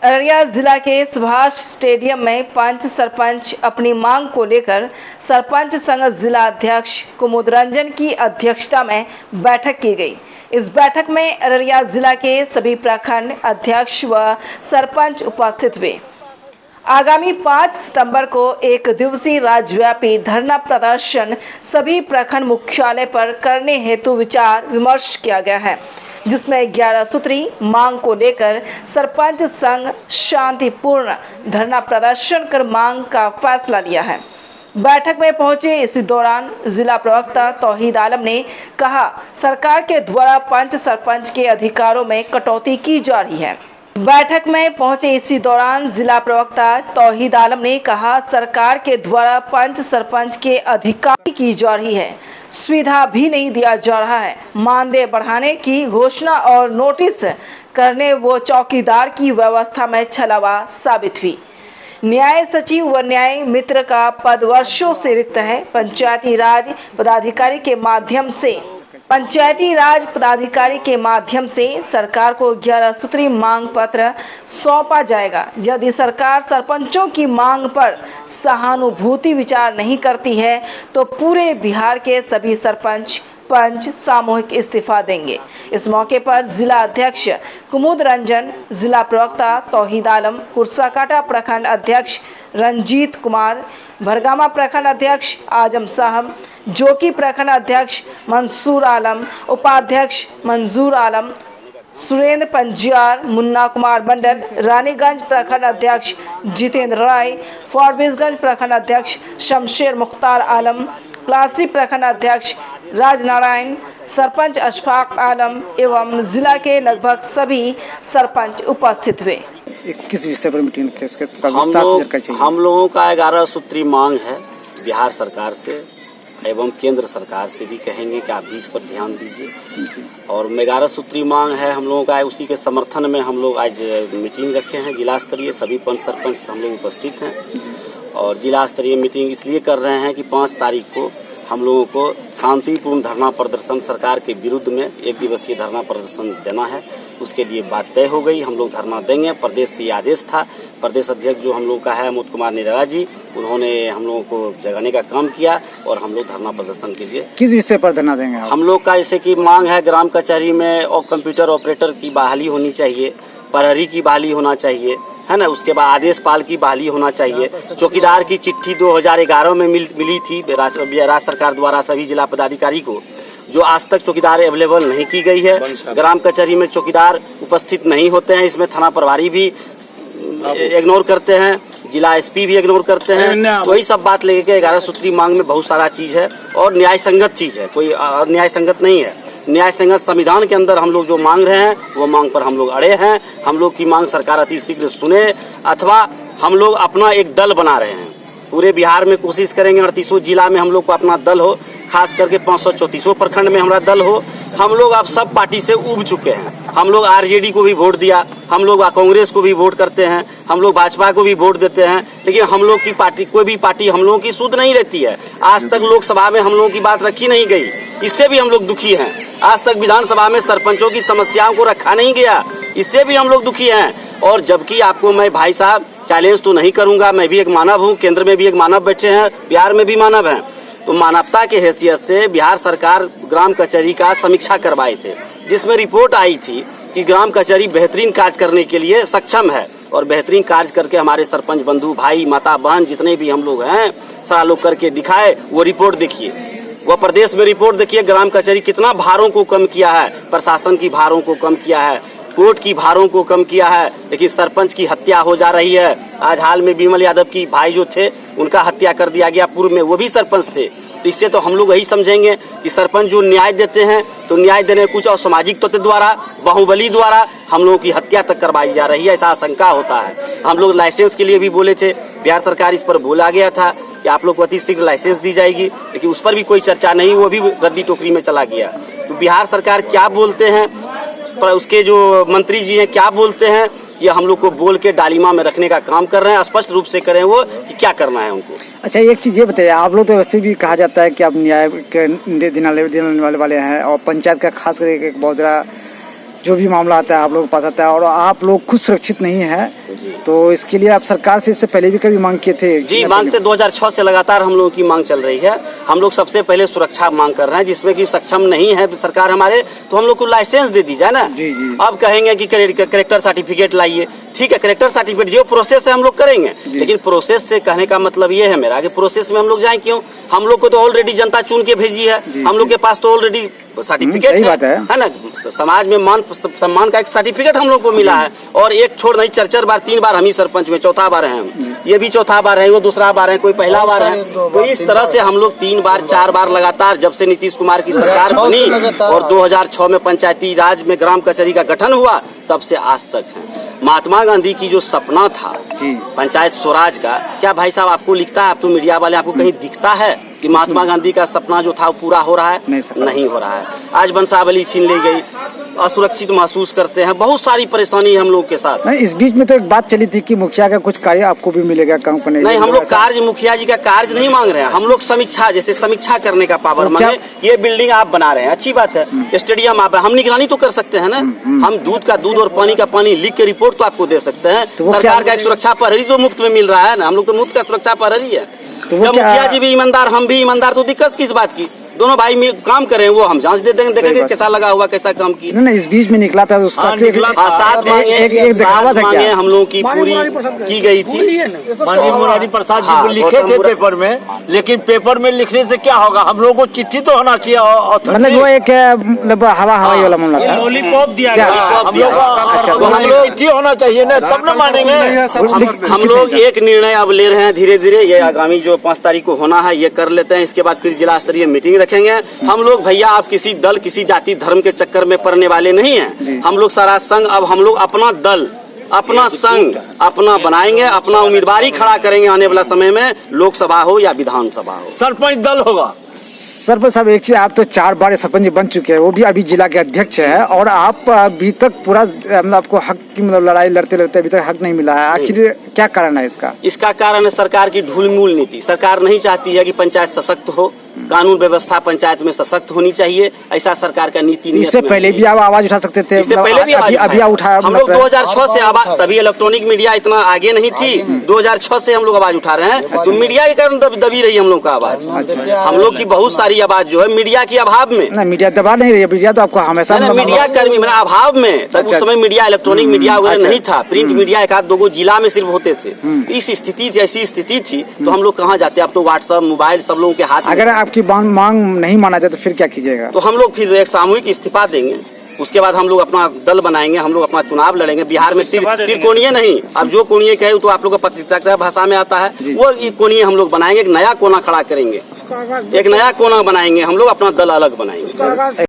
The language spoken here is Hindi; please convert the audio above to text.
अररिया जिला के सुभाष स्टेडियम में पंच सरपंच अपनी मांग को लेकर सरपंच संघ जिला अध्यक्ष कुमुद रंजन की अध्यक्षता में बैठक की गई। इस बैठक में अररिया जिला के सभी प्रखंड अध्यक्ष व सरपंच उपस्थित हुए। आगामी 5 सितंबर को एक दिवसीय राज्यव्यापी धरना प्रदर्शन सभी प्रखंड मुख्यालय पर करने हेतु विचार विमर्श किया गया है, जिसमें 11 सूत्री मांग को लेकर सरपंच संघ शांतिपूर्ण धरना प्रदर्शन कर मांग का फैसला लिया है। बैठक में पहुंचे इसी दौरान जिला प्रवक्ता तौहीद आलम ने कहा, सरकार के द्वारा पंच सरपंच के अधिकारों में कटौती की जा रही है। बैठक में पहुंचे इसी दौरान जिला प्रवक्ता तौहीद आलम ने कहा, सरकार के द्वारा पंच सरपंच के अधिकार की जा रही है, सुविधा भी नहीं दिया जा रहा है। मानदेय बढ़ाने की घोषणा और नोटिस करने वो चौकीदार की व्यवस्था में छलावा साबित हुई। न्याय सचिव व न्याय मित्र का पद वर्षों से रिक्त है। पंचायती राज पदाधिकारी के माध्यम से सरकार को 11 सूत्री मांग पत्र सौंपा जाएगा। यदि सरकार सरपंचों की मांग पर सहानुभूति विचार नहीं करती है तो पूरे बिहार के सभी सरपंच पंच सामूहिक इस्तीफा देंगे। इस मौके पर जिला अध्यक्ष कुमुद रंजन, जिला प्रवक्ता तौहीद आलम, कुर्साकाटा प्रखंड अध्यक्ष रंजीत कुमार, भरगामा प्रखंड अध्यक्ष आजम साहब, जोकी प्रखंड अध्यक्ष मंसूर आलम, उपाध्यक्ष मंजूर आलम, सुरेंद्र पंजियार, मुन्ना कुमार मंडल, रानीगंज प्रखंड अध्यक्ष जितेंद्र राय, फॉरबिसगंज प्रखंड अध्यक्ष शमशेर मुख्तार आलम, प्लासी प्रखंड अध्यक्ष राजनारायण, सरपंच अशफाक आलम एवं जिला के लगभग सभी सरपंच उपस्थित हुए। किस विषय पर मीटिंग हम लोगों का 11 सूत्री मांग है बिहार सरकार से एवं केंद्र सरकार से भी कहेंगे कि आप भी इस पर ध्यान दीजिए। और 11 सूत्री मांग है हम लोगों का, उसी के समर्थन में हम लोग आज मीटिंग रखे हैं। जिला स्तरीय सभी पंच सरपंच हम लोग उपस्थित हैं और जिला स्तरीय मीटिंग इसलिए कर रहे हैं कि 5 तारीख को हम लोगों को शांतिपूर्ण धरना प्रदर्शन सरकार के विरुद्ध में 1 दिवसीय धरना प्रदर्शन देना है। उसके लिए बात तय हो गई, हम लोग धरना देंगे। प्रदेश से आदेश था, प्रदेश अध्यक्ष जो हम लोग का है अमोद कुमार निराला जी, उन्होंने हम लोगों को जगाने का काम किया और हम लोग धरना प्रदर्शन के लिए। किस विषय पर धरना देंगे हम लोग का जैसे कि मांग है ग्राम कचहरी में और कंप्यूटर ऑपरेटर की बहाली होनी चाहिए, प्रहरी की बहाली होना चाहिए, है ना। उसके बाद आदेश पाल की बहाली होना चाहिए। चौकीदार की चिट्ठी 2011 में मिली थी राज्य सरकार द्वारा सभी जिला पदाधिकारी को, जो आज तक चौकीदार अवेलेबल नहीं की गई है। ग्राम कचहरी में चौकीदार उपस्थित नहीं होते हैं, इसमें थाना प्रभारी भी इग्नोर करते हैं, जिला एसपी भी इग्नोर करते हैं। तो यही सब बात लेके 11 सूत्री मांग में बहुत सारा चीज है और न्याय संगत चीज है, कोई न्याय संगत नहीं है। न्याय संगत संविधान के अंदर हम लोग जो मांग रहे हैं वो मांग पर हम लोग अड़े हैं। हम लोग की मांग सरकार अति शीघ्र सुने, अथवा हम लोग अपना एक दल बना रहे हैं। पूरे बिहार में कोशिश करेंगे 38 जिला में हम लोग को अपना दल हो, खास करके 534 प्रखंड में हमारा दल हो। हम लोग अब सब पार्टी से उब चुके हैं। हम लोग आरजेडी को भी वोट दिया, हम लोग कांग्रेस को भी वोट करते हैं, हम लोग भाजपा को भी वोट देते हैं, लेकिन हम लोग की पार्टी, कोई भी पार्टी हम लोगों की सुध नहीं रहती है। आज तक लोकसभा में हम लोगों की बात रखी नहीं गई, इससे भी हम लोग दुखी हैं। आज तक विधानसभा में सरपंचों की समस्याओं को रखा नहीं गया, इससे भी हम लोग दुखी हैं। और जबकि आपको मैं भाई साहब चैलेंज तो नहीं करूंगा, मैं भी एक मानव हूँ, केंद्र में भी एक मानव बैठे हैं, बिहार में भी मानव हैं। तो मानवता के हैसियत से बिहार सरकार ग्राम कचहरी का समीक्षा करवाए थे, जिसमें रिपोर्ट आई थी कि ग्राम कचहरी बेहतरीन कार्य करने के लिए सक्षम है और बेहतरीन कार्य करके हमारे सरपंच बंधु भाई माता बहन जितने भी हम लोग हैं सारा लोग करके दिखाए। वो रिपोर्ट देखिए, वो प्रदेश में रिपोर्ट देखिए, ग्राम कचहरी कितना भारों को कम किया है, प्रशासन की भारों को कम किया है, कोर्ट की भारों को कम किया है। लेकिन सरपंच की हत्या हो जा रही है। आज हाल में विमल यादव की भाई जो थे उनका हत्या कर दिया गया, पूर्व में वो भी सरपंच थे। तो इससे तो हम लोग यही समझेंगे कि सरपंच जो न्याय देते हैं तो न्याय देने कुछ और सामाजिक तत्व द्वारा, बाहुबली द्वारा हम लोगों की हत्या तक करवाई जा रही है, ऐसा आशंका होता है। हम लोग लाइसेंस के लिए भी बोले थे, बिहार सरकार इस पर बोला गया था कि आप लोग को अति शीघ्र लाइसेंस दी जाएगी, लेकिन उस पर भी कोई चर्चा नहीं, वो भी रद्दी टोकरी में चला गया। तो बिहार सरकार क्या बोलते हैं, पर उसके जो मंत्री जी हैं क्या बोलते हैं, ये हम लोग को बोल के डालीमा में रखने का काम कर रहे हैं। स्पष्ट रूप से करें वो कि क्या करना है उनको। अच्छा, एक चीज ये बताइए, आप लोग तो वैसे भी कहा जाता है कि आप न्याय के देने वाले हैं और पंचायत का खास करके एक बहुत बड़ा जो भी मामला आता है आप लोग के पास आता है और आप लोग खुद सुरक्षित नहीं है। जी। तो इसके लिए आप सरकार से इससे पहले भी कभी मांग किए थे? जी, मांगते 2006 से लगातार हम लोगों की मांग चल रही है। हम लोग सबसे पहले सुरक्षा मांग कर रहे हैं, जिसमें कि सक्षम नहीं है सरकार हमारे, तो हम लोग को लाइसेंस दे दी जाए ना। जी, जी। अब कहेंगे कि करेक्टर सर्टिफिकेट लाइए, ठीक है, करेक्टर सर्टिफिकेट जो प्रोसेस है हम लोग करेंगे, लेकिन प्रोसेस से कहने का मतलब ये है मेरा कि प्रोसेस में हम लोग जाए क्यों? हम लोग को तो ऑलरेडी जनता चुन के भेजी है, हम लोग के पास तो ऑलरेडी सर्टिफिकेट सही बात है ना। समाज में मान सम्मान का एक सर्टिफिकेट हम लोग को मिला है, और एक छोड़ नहीं 4 बार 3 बार हम ही सरपंच हुए, चौथा बार है हम, ये भी चौथा बार है, वो दूसरा बार है, कोई पहला बार है। तो इस तरह से हम लोग 3 बार 4 बार लगातार जब से नीतीश कुमार की सरकार बनी और 2006 में पंचायती राज में ग्राम कचहरी का गठन हुआ, तब से आज तक है। महात्मा गांधी की जो सपना था पंचायत स्वराज का, क्या भाई साहब आपको लिखता है, आप तो मीडिया वाले, आपको कहीं दिखता है कि महात्मा गांधी का सपना जो था वो पूरा हो रहा है? नहीं हो रहा है। आज वंशावली छीन ली गई, असुरक्षित महसूस करते हैं, बहुत सारी परेशानी हम लोग के साथ। नहीं, इस बीच में तो एक बात चली थी कि मुखिया का कुछ कार्य आपको भी मिलेगा काम करने? नहीं, हम लोग कार्य मुखिया जी का कार्य नहीं मांग रहे हैं, हम लोग समीक्षा, जैसे समीक्षा करने का पावर मांगे। ये बिल्डिंग आप बना रहे हैं, अच्छी बात है, स्टेडियम आप, हम निगरानी तो कर सकते हैं ना। हम दूध का दूध और पानी का पानी लिख के रिपोर्ट तो आपको दे सकते हैं। सरकार का एक सुरक्षा प्रहरी तो मुफ्त में मिल रहा है ना, हम लोग तो मुफ्त का सुरक्षा प्रहरी है। जब मुखिया जी भी ईमानदार, हम भी ईमानदार, तो दिक्कत किस बात की? दोनों भाई मिल काम करें, वो हम जांच दे देंगे, देखेंगे कैसा लगा हुआ, कैसा काम की। नहीं, इस बीच में निकला था उसका साथ मांगे हम लोगों की पूरी की गई थी। माननीय मुरारी प्रसाद जी को लिखे थे पेपर में, लेकिन पेपर में लिखने से क्या होगा, हम लोगों को चिट्ठी तो होना चाहिए। मतलब वो एक मतलब हवाई वाला मामला था, लॉलीपॉप दिया गया, हम लोग चिट्ठी होना चाहिए ना, सब लोग मानेंगे। हम लोग एक निर्णय अब ले रहे हैं धीरे धीरे, ये आगामी जो 5 तारीख को होना है ये कर लेते हैं, इसके बाद फिर जिला स्तरीय मीटिंग रखेंगे। हम लोग भैया आप किसी दल, किसी जाति धर्म के चक्कर में पड़ने वाले नहीं हैं। हम लोग सारा संघ, अब हम लोग अपना दल, अपना संघ अपना बनाएंगे, अपना उम्मीदवारी खड़ा करेंगे आने वाला समय में, लोकसभा हो या विधानसभा हो। सरपंच दल होगा। सरपंच साहब, एक चीज, आप तो 4 बार सरपंच बन चुके हैं, वो भी अभी जिला के अध्यक्ष है, और आप अभी तक पूरा मतलब आपको हक की मतलब लड़ाई लड़ते लड़ते अभी तक हक नहीं मिला है। आखिर क्या कारण है इसका? इसका कारण है सरकार की ढूलमूल नीति। सरकार नहीं चाहती है कि पंचायत सशक्त हो, कानून व्यवस्था पंचायत में सशक्त होनी चाहिए, ऐसा सरकार का नीति नहीं। इससे पहले भी आप आवाज उठा सकते थे, इससे पहले भी अभी उठा। हम लोग 2006 से आवाज, तभी इलेक्ट्रॉनिक मीडिया इतना आगे नहीं थी, 2006 से हम लोग आवाज उठा रहे हैं, तो मीडिया के कारण दबी रही हम लोग का आवाज। हम लोग की बहुत सारी आवाज जो है मीडिया के अभाव में, ना मीडिया दबा नहीं रही है, मीडिया तो आपको हमेशा मीडिया कर्मी मेरा अभाव में, तब उस समय मीडिया इलेक्ट्रॉनिक मीडिया वगैरह नहीं था, प्रिंट मीडिया 1-2 जिला में सिर्फ होते थे। इस स्थिति, ऐसी स्थिति थी, तो हम लोग कहाँ जाते? अब तो व्हाट्सएप, मोबाइल सब लोगों के हाथ में। अगर आपकी मांग नहीं माना जाए तो फिर क्या कीजिएगा? तो हम लोग फिर एक सामूहिक इस्तीफा देंगे, उसके बाद हम लोग अपना दल बनाएंगे, हम लोग अपना चुनाव लड़ेंगे। बिहार में त्रिकोणीय नहीं, अब जो कोणीय कहे तो आप लोग को पत्रकारिता भाषा में आता है, वो कोणीय हम लोग बनाएंगे, एक नया कोना खड़ा करेंगे, एक नया कोना बनाएंगे, हम लोग अपना दल अलग बनाएंगे।